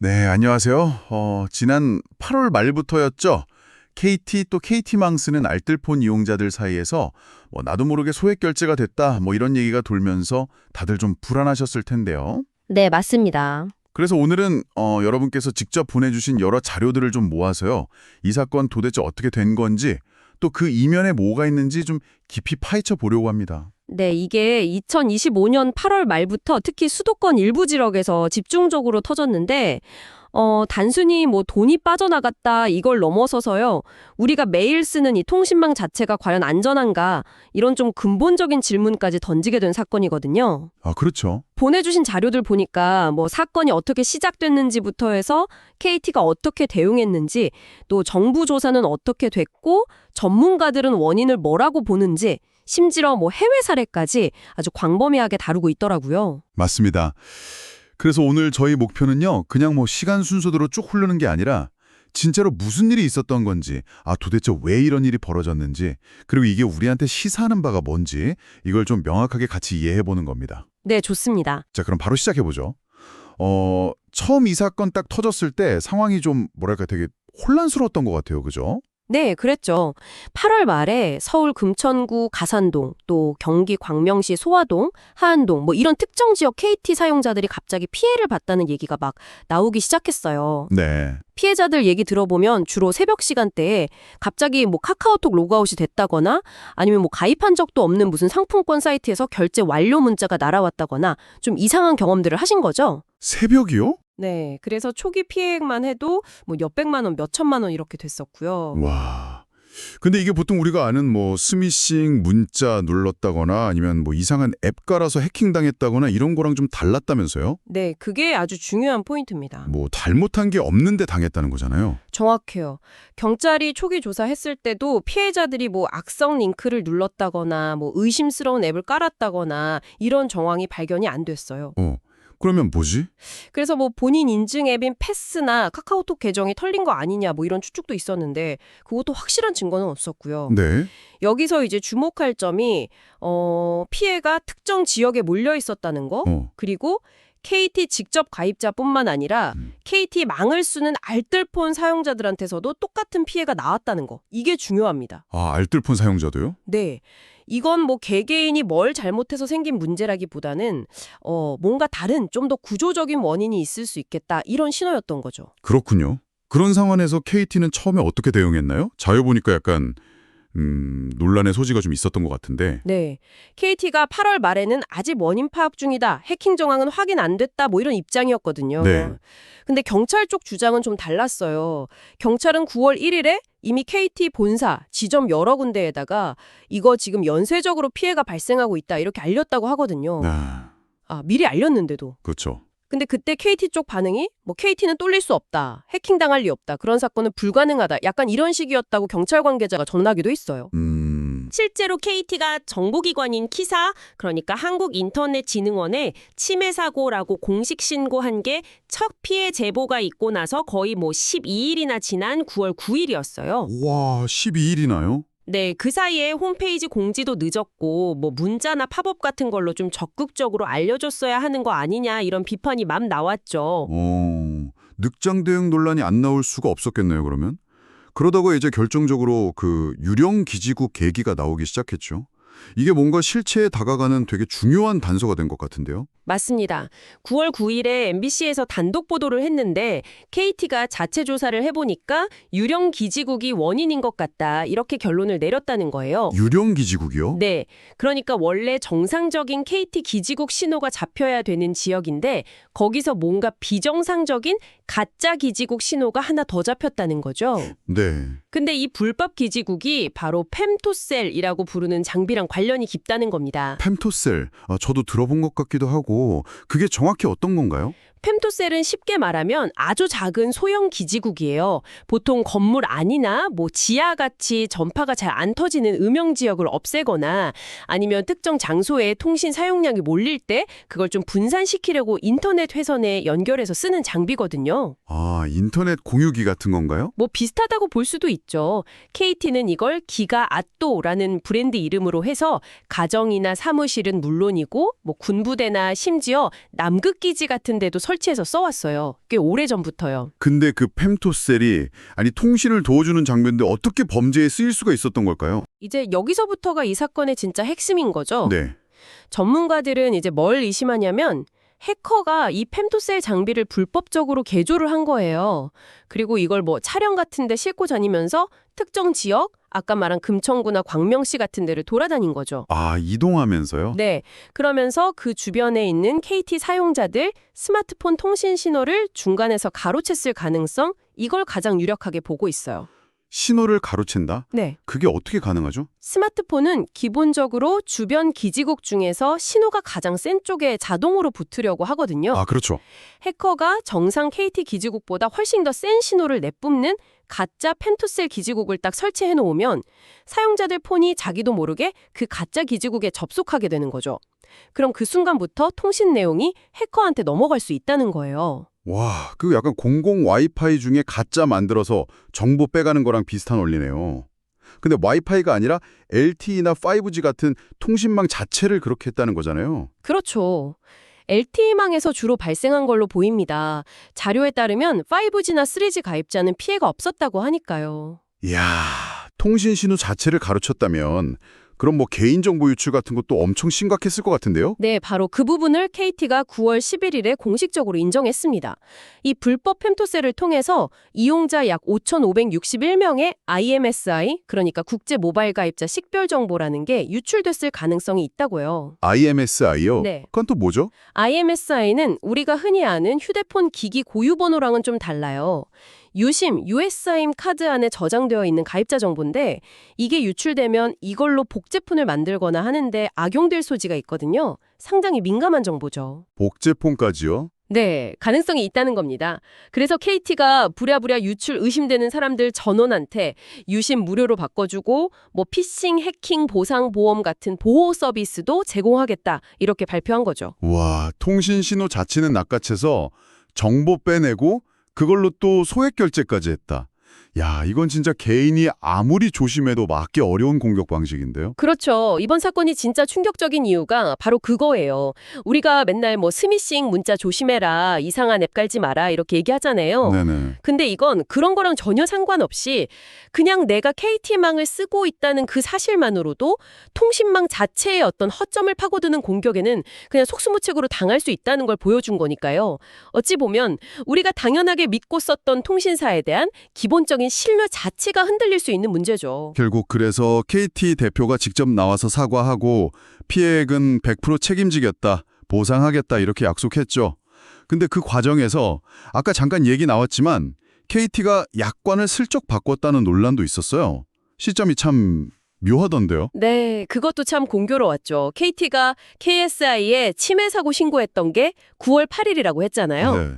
네, 안녕하세요. 지난 8월 말부터였죠. KT 또 KT망 쓰는 알뜰폰 이용자들 사이에서 나도 모르게 소액 결제가 됐다 이런 얘기가 돌면서 다들 좀 불안하셨을 텐데요. 네, 맞습니다. 그래서 오늘은 여러분께서 직접 보내주신 여러 자료들을 좀 모아서요. 이 사건 도대체 어떻게 된 건지 또 그 이면에 뭐가 있는지 좀 깊이 파헤쳐 보려고 합니다. 네, 이게 2025년 8월 말부터 특히 수도권 일부 지역에서 집중적으로 터졌는데, 단순히 돈이 빠져나갔다 이걸 넘어서서요, 우리가 매일 쓰는 이 통신망 자체가 과연 안전한가, 이런 좀 근본적인 질문까지 던지게 된 사건이거든요. 아, 그렇죠. 보내주신 자료들 보니까 사건이 어떻게 시작됐는지부터 해서 KT가 어떻게 대응했는지, 또 정부 조사는 어떻게 됐고, 전문가들은 원인을 뭐라고 보는지, 심지어 해외 사례까지 아주 광범위하게 다루고 있더라고요. 맞습니다. 그래서 오늘 저희 목표는요. 그냥 시간 순서대로 쭉 흐르는 게 아니라 진짜로 무슨 일이 있었던 건지, 도대체 왜 이런 일이 벌어졌는지, 그리고 이게 우리한테 시사하는 바가 뭔지 이걸 좀 명확하게 같이 이해해보는 겁니다. 네, 좋습니다. 자, 그럼 바로 시작해보죠. 처음 이 사건 딱 터졌을 때 상황이 좀 되게 혼란스러웠던 것 같아요. 그죠? 네, 그랬죠. 8월 말에 서울 금천구 가산동, 또 경기 광명시 소화동, 하안동 이런 특정 지역 KT 사용자들이 갑자기 피해를 봤다는 얘기가 막 나오기 시작했어요. 네. 피해자들 얘기 들어보면 주로 새벽 시간대에 갑자기 카카오톡 로그아웃이 됐다거나 아니면 가입한 적도 없는 무슨 상품권 사이트에서 결제 완료 문자가 날아왔다거나 좀 이상한 경험들을 하신 거죠. 새벽이요? 네, 그래서 초기 피해액만 해도 몇백만 원, 몇천만 원 이렇게 됐었고요. 와. 근데 이게 보통 우리가 아는 스미싱 문자 눌렀다거나 아니면 이상한 앱 깔아서 해킹당했다거나 이런 거랑 좀 달랐다면서요? 네, 그게 아주 중요한 포인트입니다. 잘못한 게 없는데 당했다는 거잖아요. 정확해요. 경찰이 초기 조사했을 때도 피해자들이 악성 링크를 눌렀다거나 의심스러운 앱을 깔았다거나 이런 정황이 발견이 안 됐어요. 그러면 뭐지? 그래서 본인 인증 앱인 패스나 카카오톡 계정이 털린 거 아니냐 이런 추측도 있었는데 그것도 확실한 증거는 없었고요. 네. 여기서 이제 주목할 점이 피해가 특정 지역에 몰려 있었다는 거, 그리고 KT 직접 가입자뿐만 아니라 KT 망을 쓰는 알뜰폰 사용자들한테서도 똑같은 피해가 나왔다는 거. 이게 중요합니다. 알뜰폰 사용자도요? 네. 이건 개개인이 뭘 잘못해서 생긴 문제라기보다는 뭔가 다른 좀 더 구조적인 원인이 있을 수 있겠다 이런 신호였던 거죠. 그렇군요. 그런 상황에서 KT는 처음에 어떻게 대응했나요? 자료 보니까 약간 논란의 소지가 좀 있었던 것 같은데. 네. KT가 8월 말에는 아직 원인 파악 중이다. 해킹 정황은 확인 안 됐다. 이런 입장이었거든요. 네. 근데 경찰 쪽 주장은 좀 달랐어요. 경찰은 9월 1일에 이미 KT 본사, 지점 여러 군데에다가 이거 지금 연쇄적으로 피해가 발생하고 있다. 이렇게 알렸다고 하거든요. 미리 알렸는데도. 그렇죠. 근데 그때 KT 쪽 반응이 KT는 뚫릴 수 없다. 해킹당할 리 없다. 그런 사건은 불가능하다. 약간 이런 식이었다고 경찰 관계자가 전하기도 했어요. 실제로 KT가 정보기관인 키사, 그러니까 한국인터넷진흥원에 침해 사고라고 공식 신고한 게 첫 피해 제보가 있고 나서 거의 12일이나 지난 9월 9일이었어요. 와, 12일이나요? 네, 그 사이에 홈페이지 공지도 늦었고 문자나 팝업 같은 걸로 좀 적극적으로 알려줬어야 하는 거 아니냐 이런 비판이 막 나왔죠. 늑장 대응 논란이 안 나올 수가 없었겠네요, 그러면. 그러다가 이제 결정적으로 유령 기지국 계기가 나오기 시작했죠. 이게 뭔가 실체에 다가가는 되게 중요한 단서가 된 것 같은데요. 맞습니다. 9월 9일에 MBC에서 단독 보도를 했는데 KT가 자체 조사를 해보니까 유령 기지국이 원인인 것 같다 이렇게 결론을 내렸다는 거예요. 유령 기지국이요? 네. 그러니까 원래 정상적인 KT 기지국 신호가 잡혀야 되는 지역인데 거기서 뭔가 비정상적인 가짜 기지국 신호가 하나 더 잡혔다는 거죠. 네. 근데 이 불법 기지국이 바로 펨토셀이라고 부르는 장비랑 관련이 깊다는 겁니다. 펨토셀, 저도 들어본 것 같기도 하고 그게 정확히 어떤 건가요? 펨토셀은 쉽게 말하면 아주 작은 소형 기지국이에요. 보통 건물 안이나 지하같이 전파가 잘 안 터지는 음영 지역을 없애거나 아니면 특정 장소에 통신 사용량이 몰릴 때 그걸 좀 분산시키려고 인터넷 회선에 연결해서 쓰는 장비거든요. 인터넷 공유기 같은 건가요? 비슷하다고 볼 수도 있죠. KT는 이걸 기가아또라는 브랜드 이름으로 해서 가정이나 사무실은 물론이고 군부대나 심지어 남극기지 같은 데도 설치 설치해서 써왔어요. 꽤 오래전부터요. 근데 그 펨토셀이 통신을 도와주는 장비인데 어떻게 범죄에 쓰일 수가 있었던 걸까요? 이제 여기서부터가 이 사건의 진짜 핵심인 거죠. 네. 전문가들은 이제 뭘 의심하냐면 해커가 이 펨토셀 장비를 불법적으로 개조를 한 거예요. 그리고 이걸 뭐 촬영 같은 데 싣고 다니면서 특정 지역, 아까 말한 금천구나 광명시 같은 데를 돌아다닌 거죠. 아, 이동하면서요? 네. 그러면서 그 주변에 있는 KT 사용자들 스마트폰 통신 신호를 중간에서 가로챘을 가능성, 이걸 가장 유력하게 보고 있어요. 신호를 가로챈다? 네. 그게 어떻게 가능하죠? 스마트폰은 기본적으로 주변 기지국 중에서 신호가 가장 센 쪽에 자동으로 붙으려고 하거든요. 아, 그렇죠. 해커가 정상 KT 기지국보다 훨씬 더 센 신호를 내뿜는 가짜 펜토셀 기지국을 딱 설치해 놓으면 사용자들 폰이 자기도 모르게 그 가짜 기지국에 접속하게 되는 거죠. 그럼 그 순간부터 통신 내용이 해커한테 넘어갈 수 있다는 거예요. 와, 그 약간 공공 와이파이 중에 가짜 만들어서 정보 빼가는 거랑 비슷한 원리네요. 근데 와이파이가 아니라 LTE나 5G 같은 통신망 자체를 그렇게 했다는 거잖아요. 그렇죠. LTE망에서 주로 발생한 걸로 보입니다. 자료에 따르면 5G나 3G 가입자는 피해가 없었다고 하니까요. 이야, 통신 신호 자체를 가로쳤다면 그럼 뭐 개인정보 유출 같은 것도 엄청 심각했을 것 같은데요? 네, 바로 그 부분을 KT가 9월 11일에 공식적으로 인정했습니다. 이 불법 펨토셀을 통해서 이용자 약 5,561명의 IMSI, 그러니까 국제 모바일 가입자 식별 정보라는 게 유출됐을 가능성이 있다고요. IMSI요? 네. 그건 또 뭐죠? IMSI는 우리가 흔히 아는 휴대폰 기기 고유 번호랑은 좀 달라요. 유심, USIM 카드 안에 저장되어 있는 가입자 정보인데 이게 유출되면 이걸로 복제폰을 만들거나 하는데 악용될 소지가 있거든요. 상당히 민감한 정보죠. 복제폰까지요? 네, 가능성이 있다는 겁니다. 그래서 KT가 부랴부랴 유출 의심되는 사람들 전원한테 유심 무료로 바꿔주고 뭐 피싱, 해킹, 보상, 보험 같은 보호 서비스도 제공하겠다 이렇게 발표한 거죠. 와, 통신 신호 자체는 낚아채서 정보 빼내고 그걸로 또 소액 결제까지 했다. 야, 이건 진짜 개인이 아무리 조심해도 막기 어려운 공격 방식인데요. 그렇죠. 이번 사건이 진짜 충격적인 이유가 바로 그거예요. 우리가 맨날 뭐 스미싱 문자 조심해라, 이상한 앱 깔지 마라 이렇게 얘기하잖아요. 네네. 근데 이건 그런 거랑 전혀 상관없이 그냥 내가 KT망을 쓰고 있다는 그 사실만으로도 통신망 자체의 어떤 허점을 파고드는 공격에는 그냥 속수무책으로 당할 수 있다는 걸 보여준 거니까요. 어찌 보면 우리가 당연하게 믿고 썼던 통신사에 대한 기본적인 신뢰 자체가 흔들릴 수 있는 문제죠. 결국 그래서 KT 대표가 직접 나와서 사과하고 피해액은 100% 책임지겠다, 보상하겠다 이렇게 약속했죠. 근데 그 과정에서 아까 잠깐 얘기 나왔지만 KT가 약관을 슬쩍 바꿨다는 논란도 있었어요. 시점이 참 묘하던데요. 네, 그것도 참 공교로웠죠. KT가 KSI에 침해 사고 신고했던 게 9월 8일이라고 했잖아요. 네.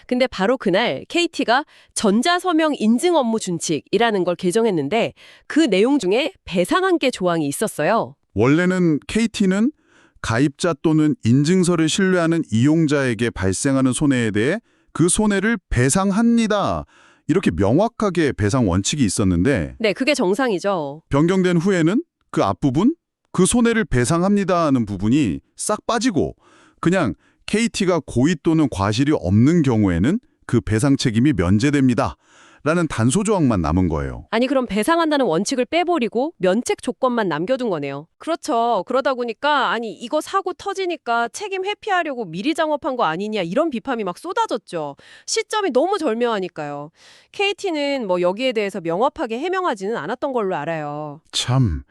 근데 바로 그날 KT가 전자서명 인증 업무 준칙이라는 걸 개정했는데 그 내용 중에 배상한계 조항이 있었어요. 원래는 KT는 가입자 또는 인증서를 신뢰하는 이용자에게 발생하는 손해에 대해 그 손해를 배상합니다. 이렇게 명확하게 배상 원칙이 있었는데 네, 그게 정상이죠. 변경된 후에는 그 앞부분, 그 손해를 배상합니다는 부분이 싹 빠지고 그냥 KT가 고의 또는 과실이 없는 경우에는 그 배상 책임이 면제됩니다. 라는 단소 조항만 남은 거예요. 아니 그럼 배상한다는 원칙을 빼버리고 면책 조건만 남겨둔 거네요. 그렇죠. 그러다 보니까 아니 이거 사고 터지니까 책임 회피하려고 미리 장업한 거 아니냐 이런 비판이 막 쏟아졌죠. 시점이 너무 절묘하니까요. KT는 뭐 여기에 대해서 명확하게 해명하지는 않았던 걸로 알아요. 참,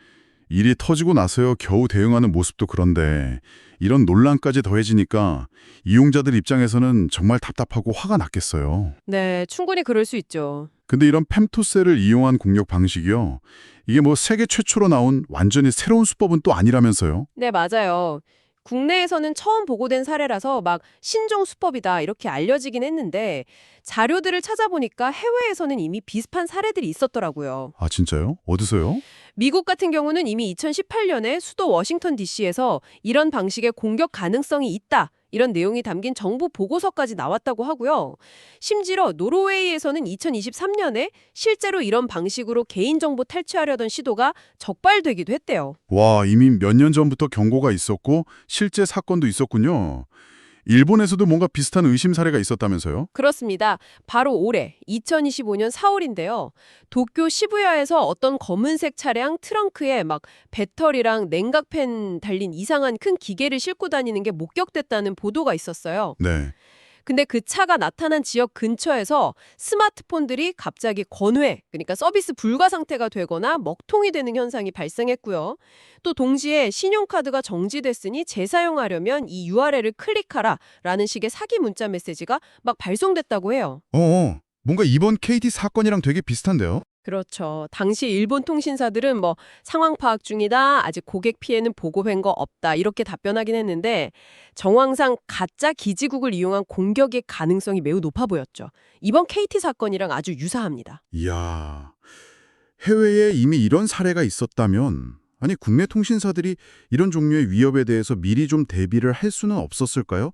일이 터지고 나서야 겨우 대응하는 모습도 그런데 이런 논란까지 더해지니까 이용자들 입장에서는 정말 답답하고 화가 났겠어요. 네, 충분히 그럴 수 있죠. 근데 이런 펨토셀을 이용한 공격 방식이요. 이게 뭐 세계 최초로 나온 완전히 새로운 수법은 또 아니라면서요. 네, 맞아요. 국내에서는 처음 보고된 사례라서 막 신종 수법이다 이렇게 알려지긴 했는데 자료들을 찾아보니까 해외에서는 이미 비슷한 사례들이 있었더라고요. 아, 진짜요? 어디서요? 미국 같은 경우는 이미 2018년에 수도 워싱턴 DC에서 이런 방식의 공격 가능성이 있다. 이런 내용이 담긴 정부 보고서까지 나왔다고 하고요. 심지어 노르웨이에서는 2023년에 실제로 이런 방식으로 개인정보 탈취하려던 시도가 적발되기도 했대요. 와, 이미 몇 년 전부터 경고가 있었고 실제 사건도 있었군요. 일본에서도 뭔가 비슷한 의심 사례가 있었다면서요? 그렇습니다. 바로 올해 2025년 4월인데요. 도쿄 시부야에서 어떤 검은색 차량 트렁크에 막 배터리랑 냉각팬 달린 이상한 큰 기계를 싣고 다니는 게 목격됐다는 보도가 있었어요. 네. 근데 그 차가 나타난 지역 근처에서 스마트폰들이 갑자기 건회, 그러니까 서비스 불가 상태가 되거나 먹통이 되는 현상이 발생했고요. 또 동시에 신용카드가 정지됐으니 재사용하려면 이 URL을 클릭하라 라는 식의 사기 문자 메시지가 막 발송됐다고 해요. 뭔가 이번 KT 사건이랑 되게 비슷한데요? 그렇죠. 당시 일본 통신사들은 뭐 상황 파악 중이다, 아직 고객 피해는 보고된 거 없다 이렇게 답변하긴 했는데 정황상 가짜 기지국을 이용한 공격의 가능성이 매우 높아 보였죠. 이번 KT 사건이랑 아주 유사합니다. 이야, 해외에 이미 이런 사례가 있었다면, 아니 국내 통신사들이 이런 종류의 위협에 대해서 미리 좀 대비를 할 수는 없었을까요?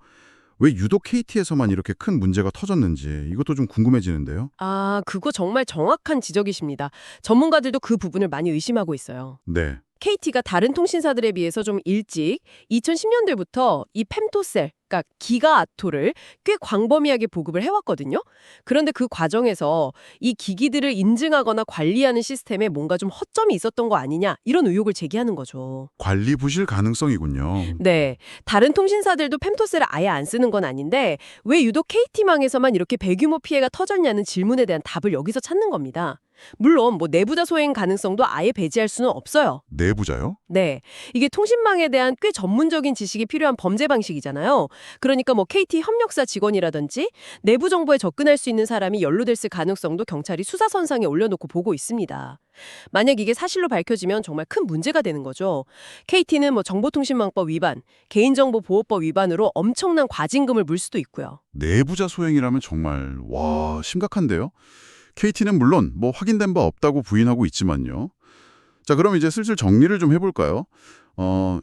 왜 유독 KT에서만 이렇게 큰 문제가 터졌는지 이것도 좀 궁금해지는데요. 아, 그거 정말 정확한 지적이십니다. 전문가들도 그 부분을 많이 의심하고 있어요. 네. KT가 다른 통신사들에 비해서 좀 일찍 2010년대부터 이 펜토셀, 그러니까 기가아토를 꽤 광범위하게 보급을 해왔거든요. 그런데 그 과정에서 이 기기들을 인증하거나 관리하는 시스템에 뭔가 좀 허점이 있었던 거 아니냐 이런 의혹을 제기하는 거죠. 관리 부실 가능성이군요. 네, 다른 통신사들도 펜토셀을 아예 안 쓰는 건 아닌데 왜 유독 KT망에서만 이렇게 대규모 피해가 터졌냐는 질문에 대한 답을 여기서 찾는 겁니다. 물론 뭐 내부자 소행 가능성도 아예 배제할 수는 없어요. 내부자요? 네, 이게 통신망에 대한 꽤 전문적인 지식이 필요한 범죄 방식이잖아요. 그러니까 뭐 KT 협력사 직원이라든지 내부 정보에 접근할 수 있는 사람이 연루됐을 가능성도 경찰이 수사선상에 올려놓고 보고 있습니다. 만약 이게 사실로 밝혀지면 정말 큰 문제가 되는 거죠. KT는 뭐 정보통신망법 위반, 개인정보보호법 위반으로 엄청난 과징금을 물 수도 있고요. 내부자 소행이라면 정말 심각한데요. KT는 물론 뭐 확인된 바 없다고 부인하고 있지만요. 자, 그럼 이제 슬슬 정리를 좀 해볼까요?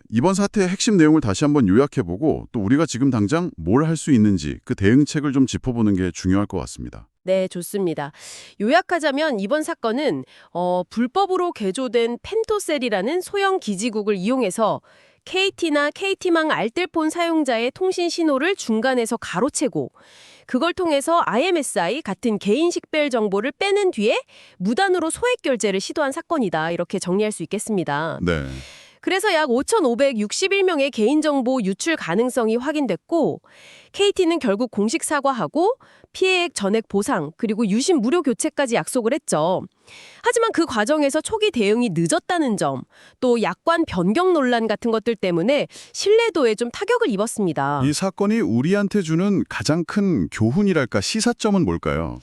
이번 사태의 핵심 내용을 다시 한번 요약해보고 또 우리가 지금 당장 뭘 할 수 있는지 그 대응책을 좀 짚어보는 게 중요할 것 같습니다. 네, 좋습니다. 요약하자면 이번 사건은 불법으로 개조된 펜토셀이라는 소형 기지국을 이용해서 KT나 KT망 알뜰폰 사용자의 통신 신호를 중간에서 가로채고 그걸 통해서 IMSI 같은 개인 식별 정보를 빼낸 뒤에 무단으로 소액 결제를 시도한 사건이다. 이렇게 정리할 수 있겠습니다. 네. 그래서 약 5,561명의 개인정보 유출 가능성이 확인됐고 KT는 결국 공식 사과하고 피해액 전액 보상 그리고 유심 무료 교체까지 약속을 했죠. 하지만 그 과정에서 초기 대응이 늦었다는 점, 또 약관 변경 논란 같은 것들 때문에 신뢰도에 좀 타격을 입었습니다. 이 사건이 우리한테 주는 가장 큰 교훈이랄까 시사점은 뭘까요?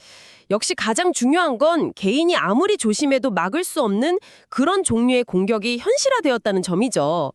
역시 가장 중요한 건 개인이 아무리 조심해도 막을 수 없는 그런 종류의 공격이 현실화되었다는 점이죠.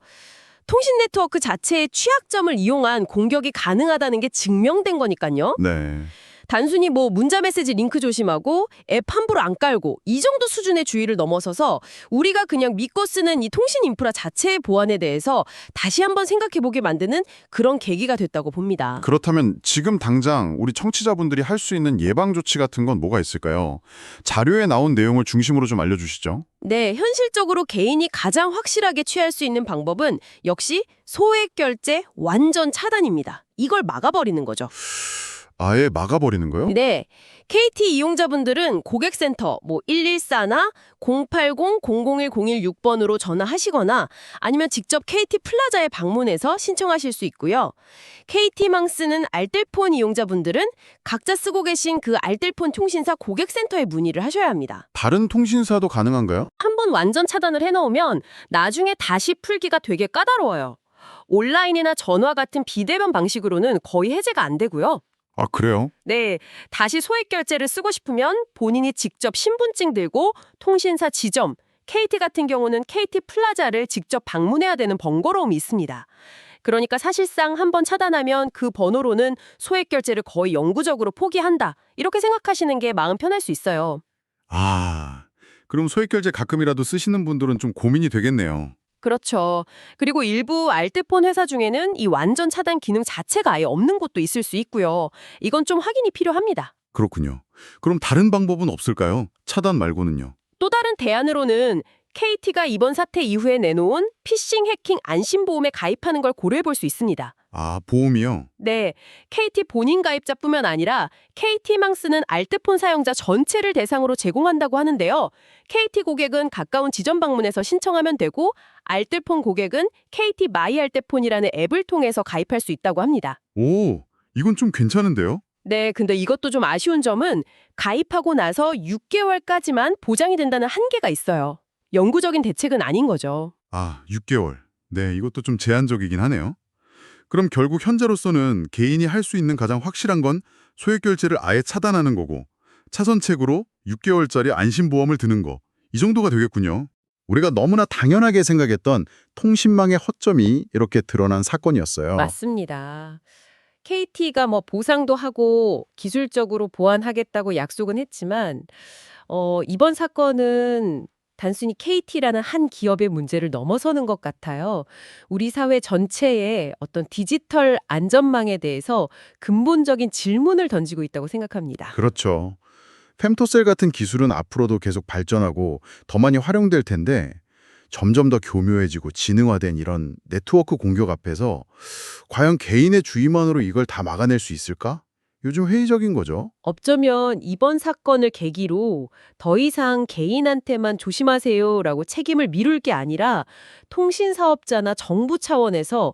통신 네트워크 자체의 취약점을 이용한 공격이 가능하다는 게 증명된 거니까요. 네. 단순히 뭐 문자 메시지 링크 조심하고 앱 함부로 안 깔고 이 정도 수준의 주의를 넘어서서 우리가 그냥 믿고 쓰는 이 통신 인프라 자체의 보안에 대해서 다시 한번 생각해보게 만드는 그런 계기가 됐다고 봅니다. 그렇다면 지금 당장 우리 청취자분들이 할 수 있는 예방 조치 같은 건 뭐가 있을까요? 자료에 나온 내용을 중심으로 좀 알려주시죠. 네, 현실적으로 개인이 가장 확실하게 취할 수 있는 방법은 역시 소액 결제 완전 차단입니다. 이걸 막아버리는 거죠. 아예 막아버리는 거요? 네, KT 이용자분들은 고객센터 뭐 114나 080-001-016번으로 전화하시거나 아니면 직접 KT 플라자에 방문해서 신청하실 수 있고요. KT망 쓰는 알뜰폰 이용자분들은 각자 쓰고 계신 그 알뜰폰 통신사 고객센터에 문의를 하셔야 합니다. 다른 통신사도 가능한가요? 한번 완전 차단을 해놓으면 나중에 다시 풀기가 되게 까다로워요. 온라인이나 전화 같은 비대면 방식으로는 거의 해제가 안 되고요. 아, 그래요? 네, 다시 소액 결제를 쓰고 싶으면 본인이 직접 신분증 들고 통신사 지점, KT 같은 경우는 KT 플라자를 직접 방문해야 되는 번거로움이 있습니다. 그러니까 사실상 한번 차단하면 그 번호로는 소액 결제를 거의 영구적으로 포기한다. 이렇게 생각하시는 게 마음 편할 수 있어요. 아, 그럼 소액결제 가끔이라도 쓰시는 분들은 좀 고민이 되겠네요. 그렇죠. 그리고 일부 알뜰폰 회사 중에는 이 완전 차단 기능 자체가 아예 없는 곳도 있을 수 있고요. 이건 좀 확인이 필요합니다. 그렇군요. 그럼 다른 방법은 없을까요? 차단 말고는요. 또 다른 대안으로는 KT가 이번 사태 이후에 내놓은 피싱 해킹 안심보험에 가입하는 걸 고려해 볼 수 있습니다. 아, 보험이요? 네, KT 본인 가입자뿐만 아니라 KT망 쓰는 알뜰폰 사용자 전체를 대상으로 제공한다고 하는데요. KT 고객은 가까운 지점 방문해서 신청하면 되고 알뜰폰 고객은 KT 마이 알뜰폰이라는 앱을 통해서 가입할 수 있다고 합니다. 오, 이건 좀 괜찮은데요? 네, 근데 이것도 좀 아쉬운 점은 가입하고 나서 6개월까지만 보장이 된다는 한계가 있어요. 영구적인 대책은 아닌 거죠. 아, 6개월. 네, 이것도 좀 제한적이긴 하네요. 그럼 결국 현재로서는 개인이 할 수 있는 가장 확실한 건 소액 결제를 아예 차단하는 거고 차선책으로 6개월짜리 안심보험을 드는 거. 이 정도가 되겠군요. 우리가 너무나 당연하게 생각했던 통신망의 허점이 이렇게 드러난 사건이었어요. 맞습니다. KT가 뭐 보상도 하고 기술적으로 보완하겠다고 약속은 했지만 이번 사건은 단순히 KT라는 한 기업의 문제를 넘어서는 것 같아요. 우리 사회 전체의 어떤 디지털 안전망에 대해서 근본적인 질문을 던지고 있다고 생각합니다. 그렇죠. femtocell 같은 기술은 앞으로도 계속 발전하고 더 많이 활용될 텐데 점점 더 교묘해지고 지능화된 이런 네트워크 공격 앞에서 과연 개인의 주의만으로 이걸 다 막아낼 수 있을까? 요즘 회의적인 거죠. 어쩌면 이번 사건을 계기로 더 이상 개인한테만 조심하세요라고 책임을 미룰 게 아니라 통신사업자나 정부 차원에서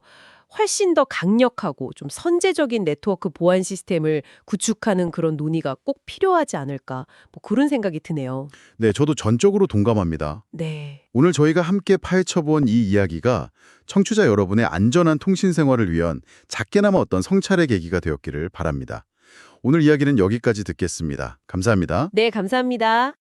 훨씬 더 강력하고 좀 선제적인 네트워크 보안 시스템을 구축하는 그런 논의가 꼭 필요하지 않을까 뭐 그런 생각이 드네요. 네, 저도 전적으로 동감합니다. 네. 오늘 저희가 함께 파헤쳐본 이 이야기가 청취자 여러분의 안전한 통신 생활을 위한 작게나마 어떤 성찰의 계기가 되었기를 바랍니다. 오늘 이야기는 여기까지 듣겠습니다. 감사합니다. 네, 감사합니다.